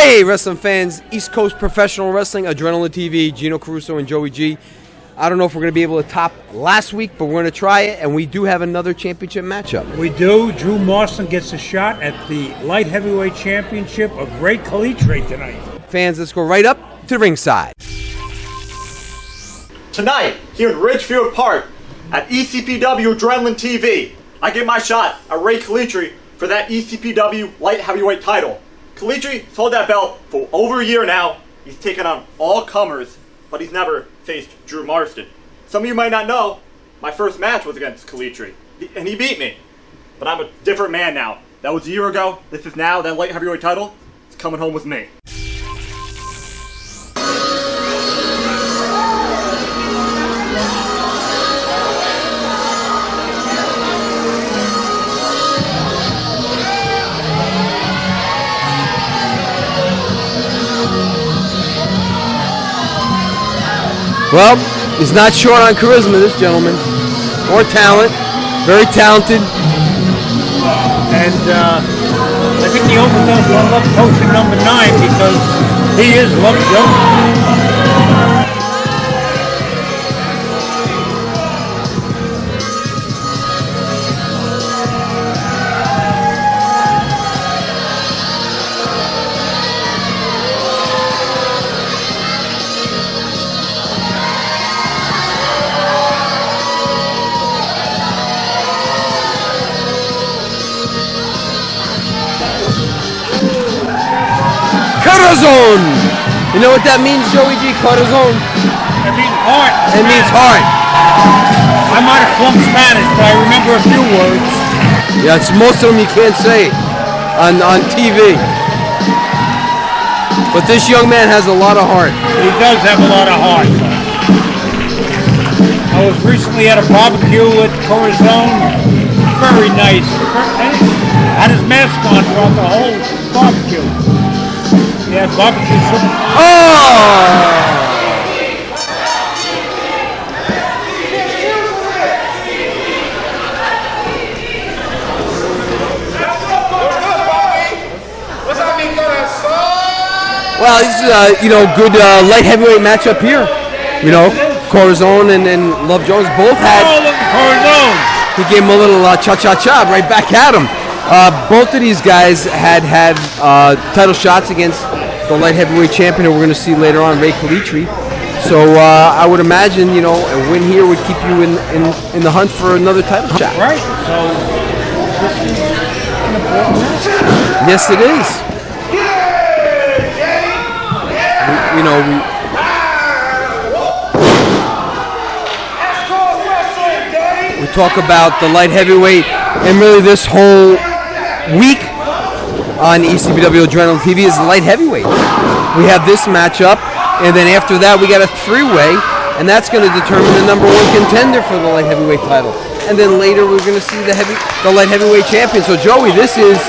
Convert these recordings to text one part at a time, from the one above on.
Hey, wrestling fans, East Coast Professional Wrestling, Adrenaline TV, Gino Caruso and Joey G. I don't know if we're going to be able to top last week, but we're going to try it, and we do have another championship matchup. We do. Drew Marston gets a shot at the light heavyweight championship of Ray Calitri tonight. Fans, let's go right up to the ringside. Tonight, here in Ridgefield Park, at ECPW Adrenaline TV, I get my shot at Ray Calitri for that ECPW light heavyweight title. Calitri's held that belt for over a year now. He's taken on all comers, but he's never faced Drew Marston. Some of you might not know, my first match was against Calitri, and he beat me. But I'm a different man now. That was a year ago. This is now. That light heavyweight title is coming home with me. Well, he's not short on charisma, this gentleman, or talent. Very talented. And I think he overdoes one Love Potion number 9 because he is Love Jones. Corazon! You know what that means, Joey G? Corazon? It means heart. It means heart. I might have flunked Spanish, but I remember a few words. Yeah, it's most of them you can't say on TV. But this young man has a lot of heart. He does have a lot of heart. I was recently at a barbecue with Corazon. Very nice. Had his mask on throughout the whole barbecue. Yeah, barbecue soup. Oh! Well, this is good light heavyweight matchup here. You know, Corazon and Love Jones both had. Oh, look at Corazon! He gave him a little cha-cha-cha right back at him. Both of these guys had title shots against the light heavyweight champion, who we're going to see later on, Ray Calitri. So I would imagine, a win here would keep you in the hunt for another title shot. Right. So this is an important match. Yes, it is. We talk about the light heavyweight, and really this whole week on ECPW Adrenaline TV is the light heavyweight. We have this matchup, and then after that we got a three-way, and that's going to determine the number one contender for the light heavyweight title. And then later we're going to see the light heavyweight champion. So Joey, this is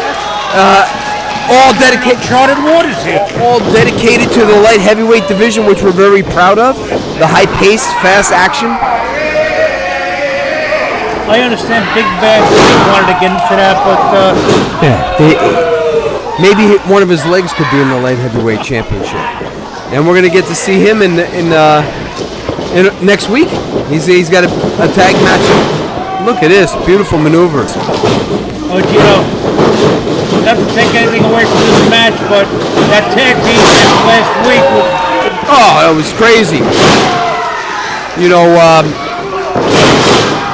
all dedicated, charted waters here. All dedicated to the light heavyweight division, which we're very proud of. The high-paced, fast action. I understand Big Bad wanted to get into that, but maybe one of his legs could be in the light heavyweight championship, and we're gonna get to see him in next week. He's got a tag match. Look at this beautiful maneuver. Oh, not to take anything away from this match, but that tag team match last week it was crazy.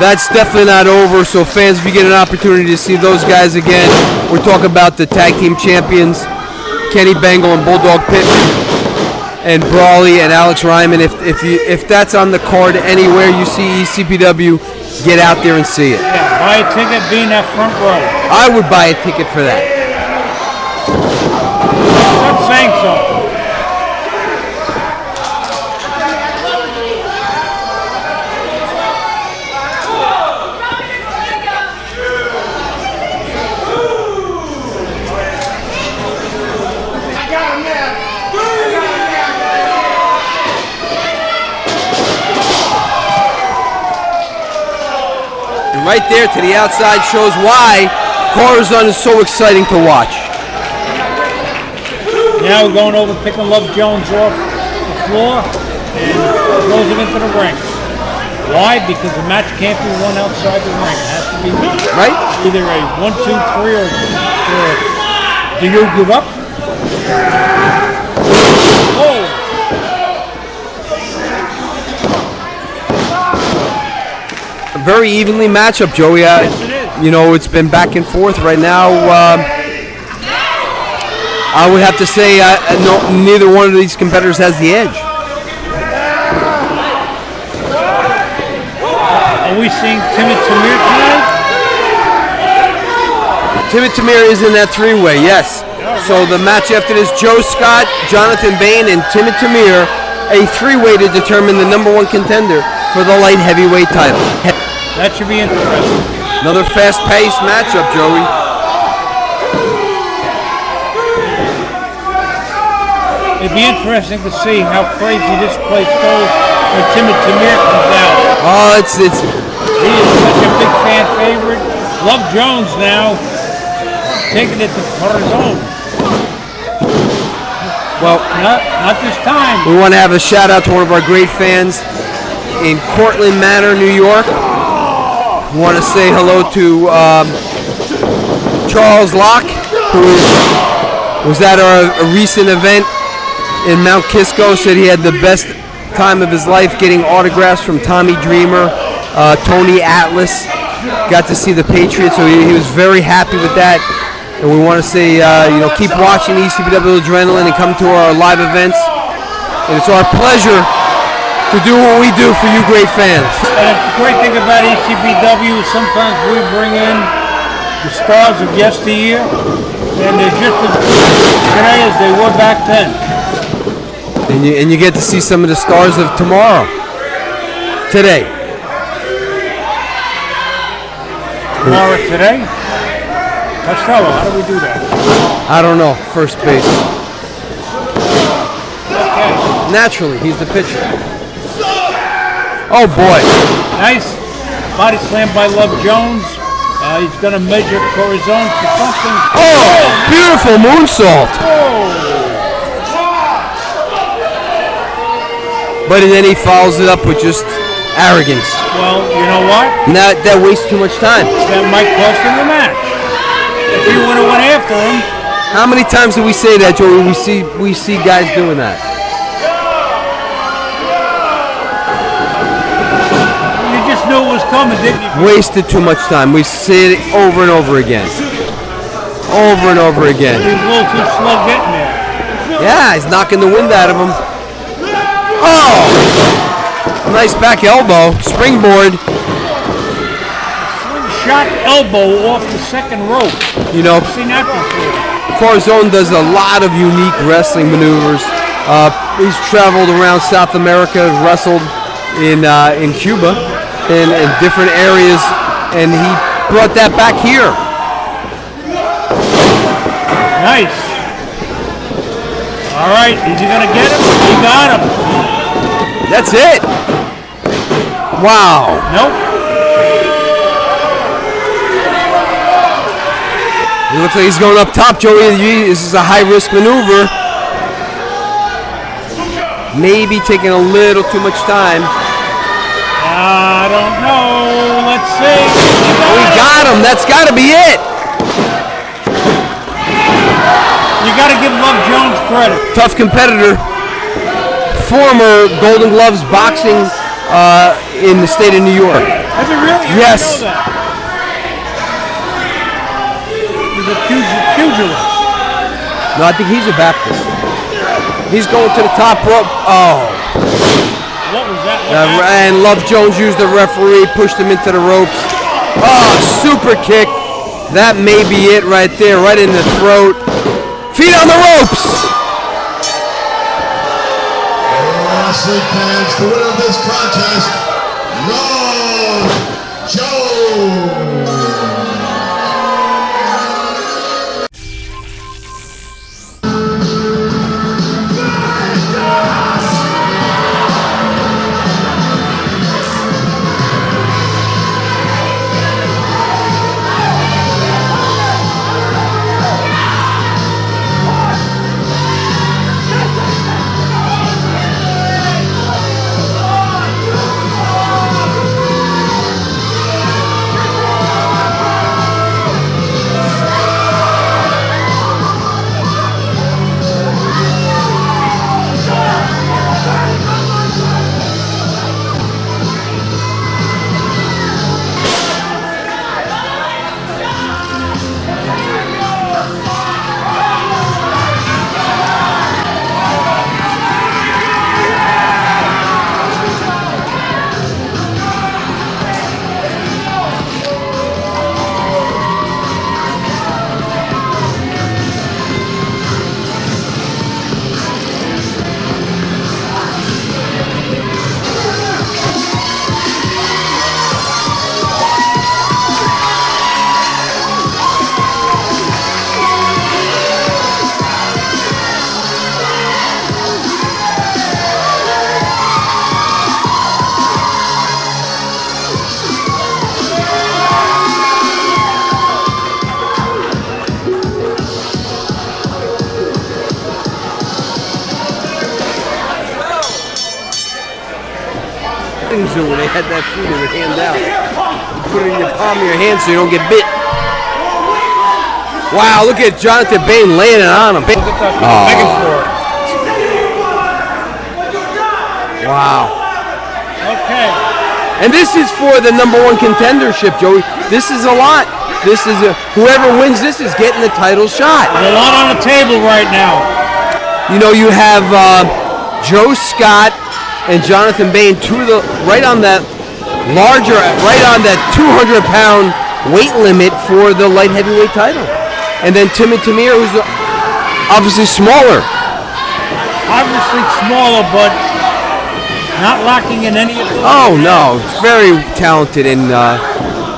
That's definitely not over, so fans, if you get an opportunity to see those guys again, we're talking about the tag team champions, Kenny Bengal and Bulldog Pittman, and Brawley and Alex Ryman. If that's on the card anywhere you see ECPW, get out there and see it. Yeah, buy a ticket, be in that front row. I would buy a ticket for that. I'm saying something. Right there to the outside shows why Corazon is so exciting to watch. Yeah, Now we're going over, picking Love Jones off the floor and throws him into the ring. Why? Because the match can't be won outside the ring. It has to be Right? either a 1, 2, 3 or do you give up? Oh! A very evenly matchup, Joey. Yes, it is. You know, it's been back and forth right now. I would have to say no, neither one of these competitors has the edge. Are we seeing Timid Tamir tonight? Timid Tamir is in that three-way, yes. So the match after this, Joe Scott, Jonathan Bain, and Timid Tamir, a three-way to determine the number one contender for the light heavyweight title. That should be interesting. Another fast-paced matchup, Joey. It'd be interesting to see how crazy this place goes when Timid Tamir comes out. Oh, He is such a big fan favorite. Love Jones now taking it to Corazon. well. Not this time. We want to have a shout out to one of our great fans in Cortland Manor, New York. We want to say hello to Charles Locke, who was at a recent event in Mount Kisco. Said he had the best time of his life getting autographs from Tommy Dreamer, Tony Atlas. Got to see the Patriots, so he was very happy with that. And we want to say, keep watching ECPW Adrenaline and come to our live events. And it's our pleasure to do what we do for you great fans. And the great thing about ECPW is sometimes we bring in the stars of yesteryear, and they're just as good today as they were back then. And you get to see some of the stars of tomorrow, today. Tomorrow today? Costello, how do we do that? I don't know, first base. Okay. Naturally, he's the pitcher. Oh boy. Nice body slam by Love Jones. He's going to measure Corazon for something. Oh, beautiful moonsault. But then he follows it up with just arrogance. Well, you know what? Now that wastes too much time. That might cost him the match. If he would have went after him. How many times do we say that, Joey? We see guys doing that. You just knew it was coming, didn't you? Wasted too much time. We say it over and over again. Over and over again. He's a little too slow getting there. Yeah, he's knocking the wind out of him. Oh! Nice back elbow. Springboard. Shot elbow off the second rope. You know, I've seen that before. Corazon does a lot of unique wrestling maneuvers. He's traveled around South America, wrestled in Cuba, and in different areas, and he brought that back here. Nice. All right, is he going to get him? He got him. That's it. Wow. Nope. It looks like he's going up top, Joey. This is a high-risk maneuver. Maybe taking a little too much time. I don't know. Let's see. We got him. That's got to be it. You got to give Love Jones credit. Tough competitor. Former Golden Gloves boxing in the state of New York. Has he really? Yes. I didn't know that. He's a pugilist. No, I think he's a Baptist. He's going to the top rope. Oh. What was that? And Love Jones used the referee, pushed him into the ropes. Oh, super kick. That may be it right there, right in the throat. Feet on the ropes. Wrestling fans, the winner of this contest, Love Jones. When they had that food, they would hand out. Put it in your palm of your hand so you don't get bit. Wow, look at Jonathan Bain laying it on him. Look at that. Begging for it. Wow. Okay. And this is for the #1 contendership, Joey. This is a lot. This is whoever wins this is getting the title shot. There's a lot on the table right now. You know, you have Joe Scott and Jonathan Bain, right on that 200-pound weight limit for the light heavyweight title. And then Timmy Tamir, who's obviously smaller. Obviously smaller, but not lacking in any of those. Oh, no. Very talented and,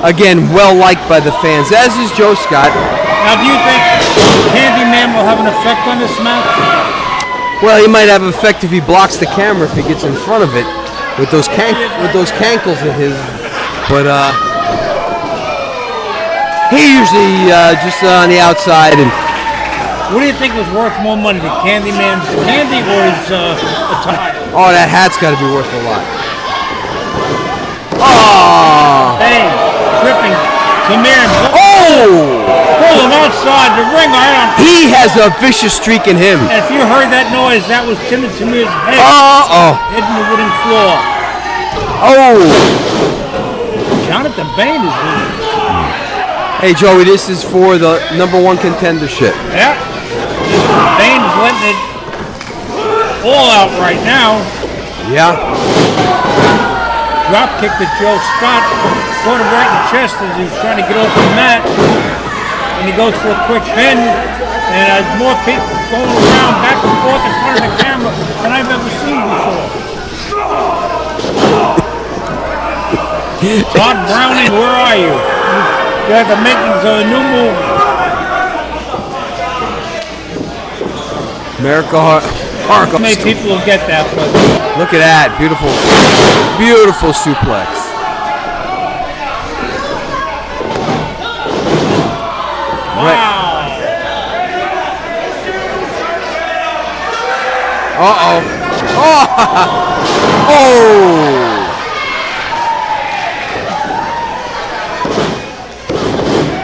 again, well-liked by the fans, as is Joe Scott. Now, do you think Candyman will have an effect on this match? Well, he might have effect if he blocks the camera, if he gets in front of it with those cankles of his. But he usually just on the outside. And what do you think was worth more money, the Candyman's candy or his attire? Oh, that hat's got to be worth a lot. Oh! Hey, tripping. Tamir. Oh! Pull him outside the ring. He has a vicious streak in him. And if you heard that noise, that was Timmy Tamir's head. Hitting the wooden floor. Oh! Jonathan Bain is in. Hey, Joey, this is for the #1 contendership. Yeah. Bain's letting it all out right now. Yeah. Drop kick to Joe Scott. Caught him right in the chest as he was trying to get off the mat. And he goes for a quick pin. And there's more people going around back and forth in front of the camera than I've ever seen before. Todd Browning, where are you? You have the makings of a new movie. America Hark. How many people will get that? But look at that. Beautiful, beautiful suplex. wow. Uh-oh. Oh! Oh!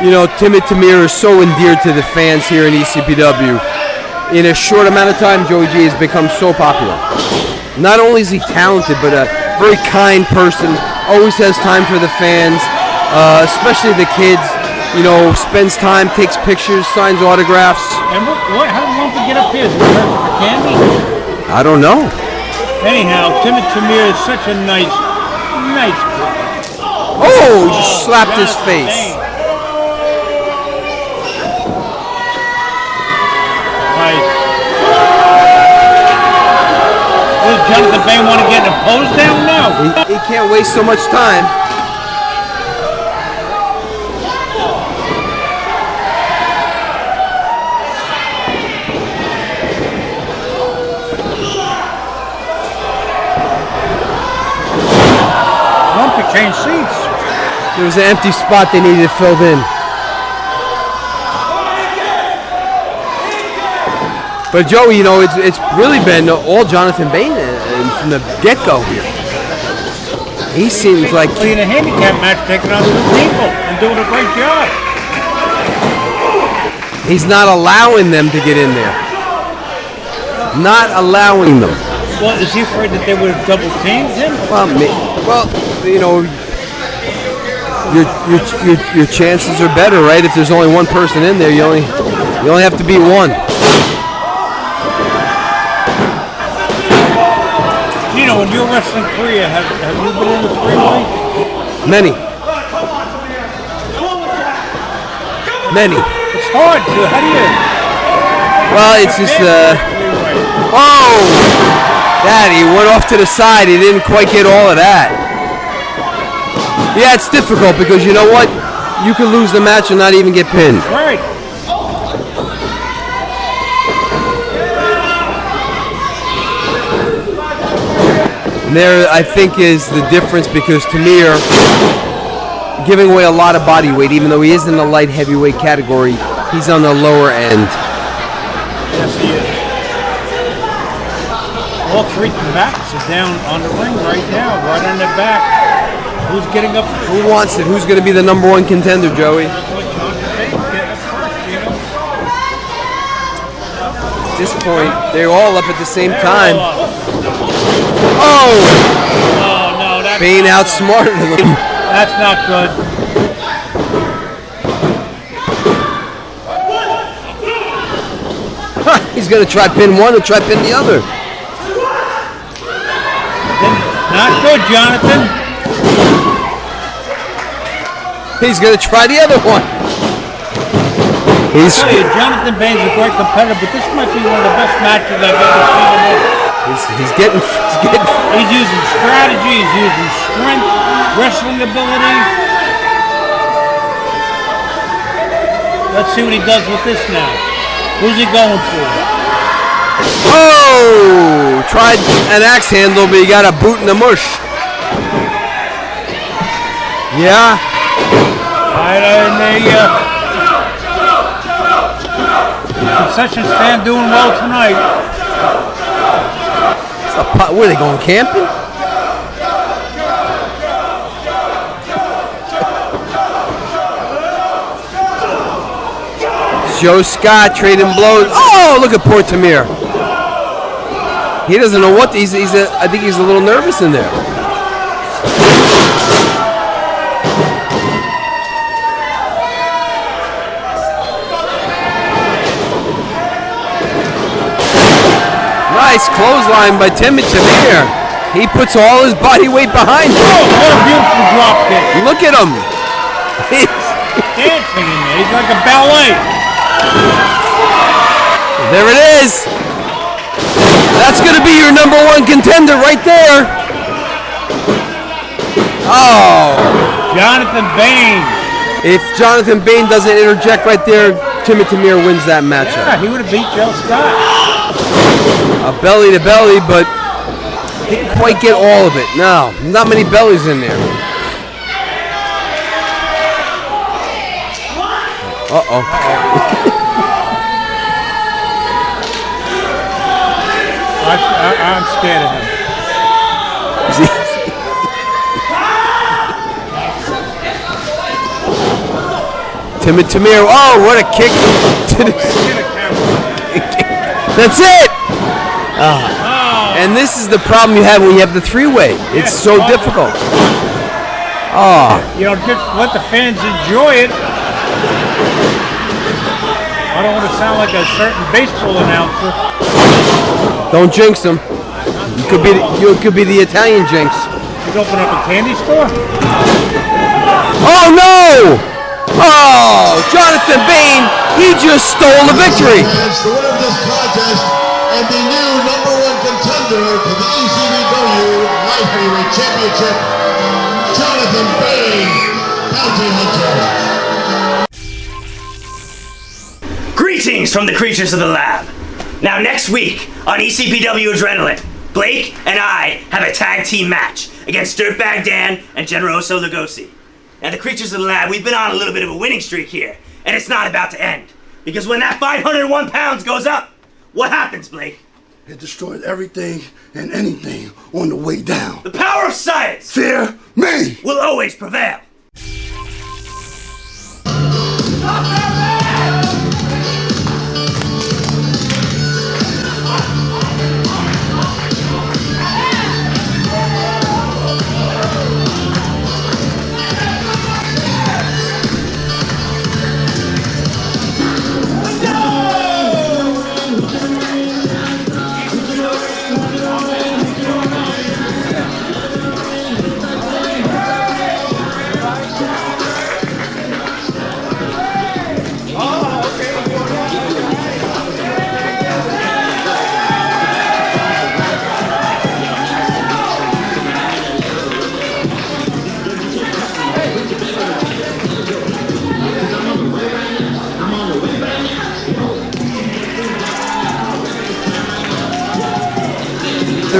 You know, Timmy Tamir is so endeared to the fans here in ECPW. In a short amount of time, Joey G has become so popular. Not only is he talented, but a very kind person. Always has time for the fans, especially the kids. You know, spends time, takes pictures, signs autographs. And how did Lumpy get up here? Is it perfect for candy? I don't know. Anyhow, Timmy Tamir is such a nice kid. Oh, he just slapped his face. Nice. Does Jonathan Bain want to get a pose down now? He can't waste so much time. Lumpy changed seats. There was an empty spot they needed filled in. But Joey, you know, it's really been all Jonathan Bain from the get-go here. He seems like in a handicap match, taking on 2 people and doing a great job. He's not allowing them to get in there. Not allowing them. Well, is he afraid that they would have double teamed him? Well, you know, your chances are better, right? If there's only one person in there, you only have to beat one. You know, when you're wrestling Korea, have you been in the three-way? Many. It's hard to. How do you? Well, it's just oh, that he went off to the side. He didn't quite get all of that. Yeah, it's difficult because you know what? You could lose the match and not even get pinned. Right. And there, I think, is the difference because Tamir giving away a lot of body weight, even though he is in the light heavyweight category, he's on the lower end. Yes, he is. All three combatants are down on the ring right now, right on their back. Who's getting up? Who wants it? Who's going to be the number one contender, Joey? At this point, they're all up at the same time. Oh! Oh, no, that's Bane outsmarted him. That's not good. He's going to try pin one and try pin the other. Not good, Jonathan. He's going to try the other one. I tell you, Jonathan Bane's a great competitor, but this might be one of the best matches I've ever seen. He's getting. He's using strategy. He's using strength, wrestling ability. Let's see what he does with this now. Who's he going for? Oh! Tried an axe handle, but he got a boot in the mush. Yeah. Right in the concession stand doing well tonight. Where are they going, camping? Joe Scott trading blows. Oh, look at poor Tamir. He doesn't know what. I think he's a little nervous in there. Nice clothesline by Timmy Tamir. He puts all his body weight behind him. Oh, what a beautiful drop kick. Look at him. He's dancing in there. He's like a ballet. There it is. That's going to be your number one contender right there. Oh. Jonathan Bane. If Jonathan Bane doesn't interject right there, Timmy Tamir wins that matchup. Yeah, he would have beat Joe Scott. A belly to belly, but didn't quite get all of it. No, not many bellies in there. Uh-oh. I'm scared of him. Timmy Tamir. Oh, what a kick. That's it. And this is the problem you have when you have the three-way. It's so difficult. Oh. You know, just let the fans enjoy it. I don't want to sound like a certain baseball announcer. Don't jinx him. You could be the Italian jinx. He's opening up a candy store? Oh no! Oh, Jonathan Bane, he just stole the victory. It's the winner of this contest and the new number one contender for the ECPW Light Heavyweight Championship, Jonathan Bane, Bounty Hunter. Greetings from the creatures of the lab. Now next week on ECPW Adrenaline, Blake and I have a tag team match against Dirtbag Dan and Generoso Lugosi. Now the creatures of the lab, we've been on a little bit of a winning streak here, and it's not about to end. Because when that 501 pounds goes up, what happens, Blake? It destroys everything and anything on the way down. The power of science! Fear me! Will always prevail.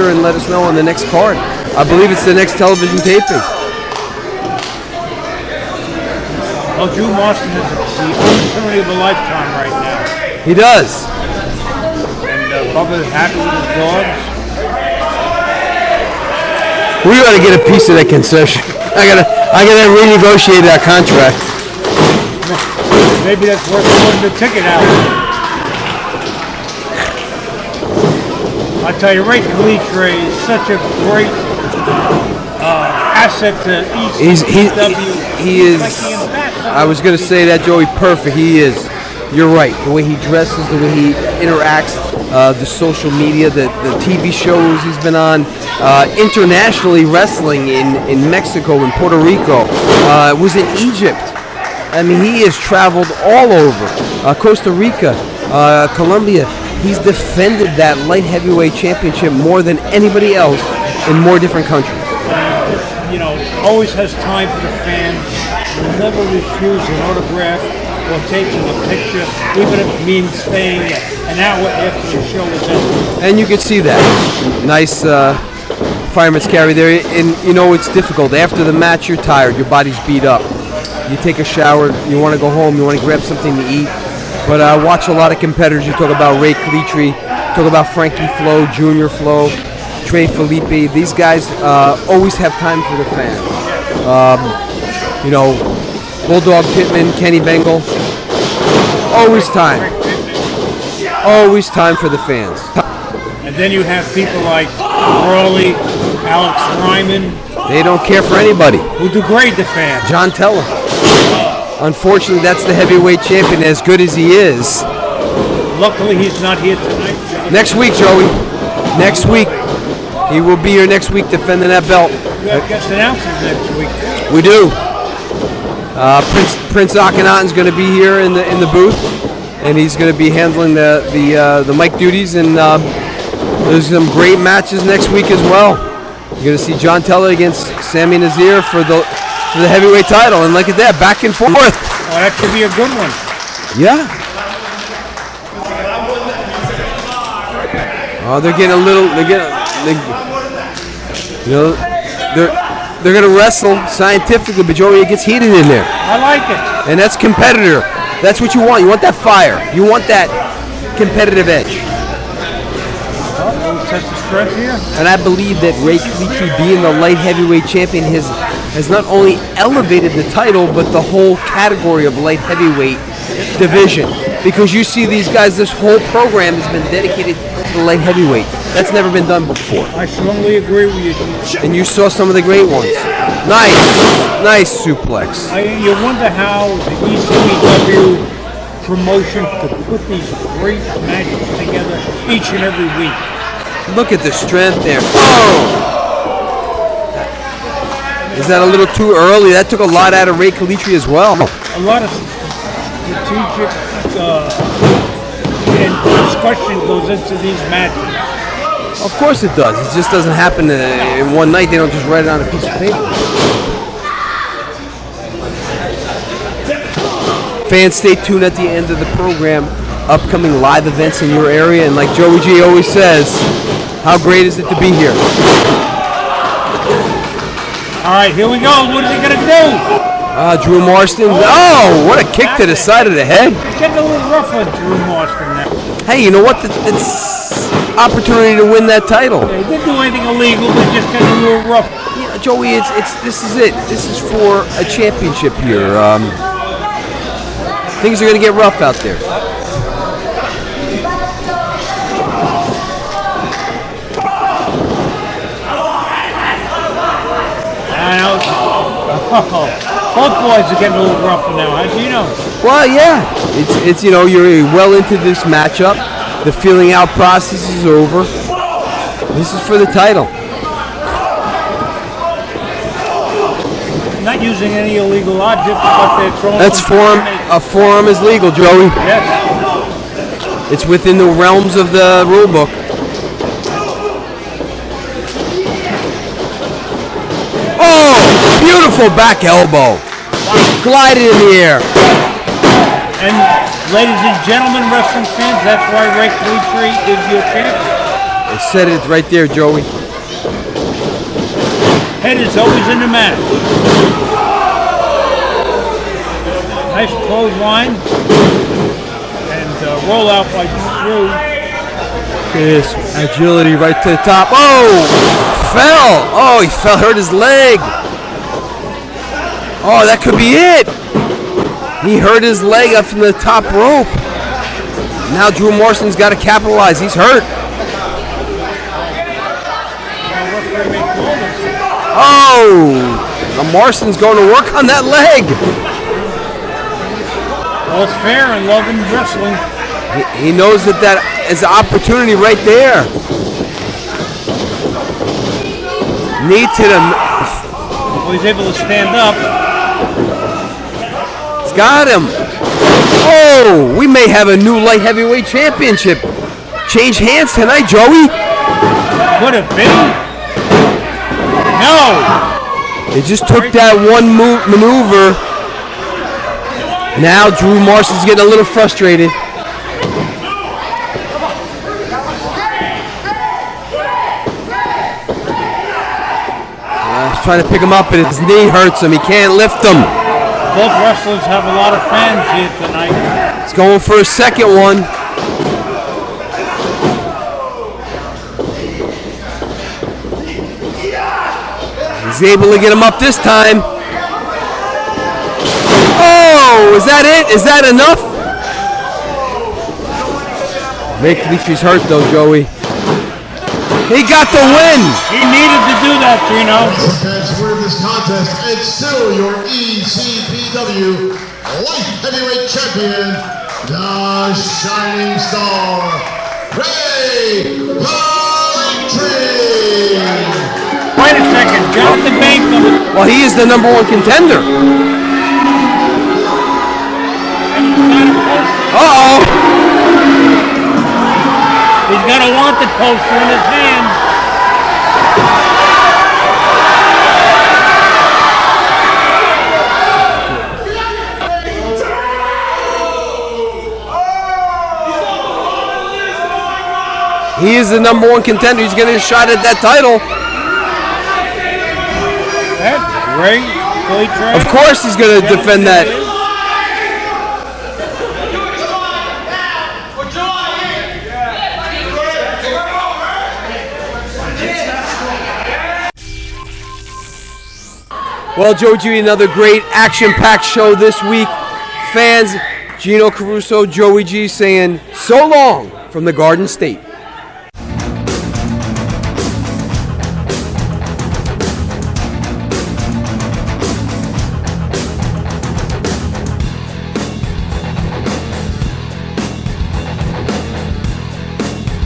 And let us know on the next card. I believe it's the next television taping. Well, Drew Marston is the opportunity of a lifetime right now. He does. And Bubba's happy with his dogs. We got to get a piece of that concession. I gotta renegotiate that contract. Maybe that's worth more than the ticket out. I tell you, Ray Calitre is such a great asset to ECPW. He is. I was gonna say that, Joey. Perfect. He is. You're right. The way he dresses, the way he interacts, the social media, the TV shows he's been on, internationally wrestling in Mexico and Puerto Rico, was in Egypt. I mean, he has traveled all over, Costa Rica, Colombia. He's defended that light heavyweight championship more than anybody else in more different countries. You know, always has time for the fans. Will never refuse an autograph or taking a picture, even if it means staying an hour after the show is ended. And you can see that. Nice fireman's carry there. And you know, it's difficult. After the match, you're tired. Your body's beat up. You take a shower. You want to go home. You want to grab something to eat. But I watch a lot of competitors. You talk about Ray Calitre, talk about Frankie Flo, Junior Flo, Trey Felipe. These guys always have time for the fans. You know, Bulldog Pittman, Kenny Bengal. Always time. Always time for the fans. And then you have people like Brawley, Alex Ryman. They don't care for anybody. Who degrade the fans. John Teller. Unfortunately, that's the heavyweight champion, as good as he is. Luckily, he's not here tonight. Next week, Joey. Next week. He will be here next week defending that belt. We have guest announcers next week. We do. Prince Akhenaten's going to be here in the booth, and he's going to be handling the mic duties. And there's some great matches next week as well. You're going to see John Teller against Sami Nazir for the heavyweight title, and look at that, back and forth. Oh, that should be a good one. Yeah. Oh, they're getting a little. They're going to wrestle scientifically, but Joey, it gets heated in there. I like it. And that's competitor. That's what you want. You want that fire. You want that competitive edge. Test the strength here. And I believe that Ray Calitre, being the light heavyweight champion, has not only elevated the title, but the whole category of light heavyweight division. Because you see these guys, this whole program has been dedicated to the light heavyweight. That's never been done before. I strongly agree with you. And you saw some of the great ones. Nice suplex. You wonder how the ECPW promotion could put these great matches together each and every week. Look at the strength there. Oh! Is that a little too early? That took a lot out of Ray Calitre as well. A lot of strategic and discussion goes into these matches. Of course it does. It just doesn't happen in one night. They don't just write it on a piece of paper. Fans, stay tuned at the end of the program. Upcoming live events in your area. And like Joey G always says, how great is it to be here? All right, here we go. What are they going to do? Drew Marston. Oh, what a kick to the side of the head. It's getting a little rough on Drew Marston now. Hey, you know what? It's opportunity to win that title. They didn't do anything illegal. They just got a little rough. Yeah, Joey, this is it. This is for a championship here. Things are going to get rough out there. Both boys are getting a little rougher now. How do you know? Well, yeah. It's you know, you're well into this matchup. The feeling out process is over. This is for the title. Not using any illegal objects, but they're throwing. That's a forearm is legal, Joey. Yes. It's within the realms of the rule book. Oh, beautiful back elbow. Glided in the air. And ladies and gentlemen, wrestling fans, that's why Ray Calitre is your champion. I said it right there, Joey. Head is always in the match. Nice clothesline. And roll out by Drew. This agility right to the top. Oh, fell. Oh, he fell, hurt his leg. Oh, that could be it. He hurt his leg up from the top rope. Now Drew Morrison's got to capitalize. He's hurt. Oh, now Morrison's going to work on that leg. Well, it's fair in love and wrestling. He knows that is an opportunity right there. Knee to the... Well, he's able to stand up. He's got him. Oh, we may have a new light heavyweight championship. Change hands tonight, Joey. Could have been. No. They just took that one maneuver. Now Drew Morrison's getting a little frustrated. He's trying to pick him up, but his knee hurts him. He can't lift him. Both wrestlers have a lot of fans here tonight. He's going for a second one. He's able to get him up this time. Oh, is that it? Is that enough? Ray Calitri's hurt though, Joey. He got the win. He needed to do that, Trino. That's where this contest, and still your ECPW Light Heavyweight Champion, the Shining Star, Ray Calitri. Wait a second, Jonathan Bank. Well, he is the #1 contender. Uh-oh. He's got a wanted poster in his hand. He is the #1 contender. He's getting a shot at that title. Ray Calitri. Of course he's going to defend that. Well, Joe G, another great action-packed show this week. Fans, Gino Caruso, Joey G saying so long from the Garden State.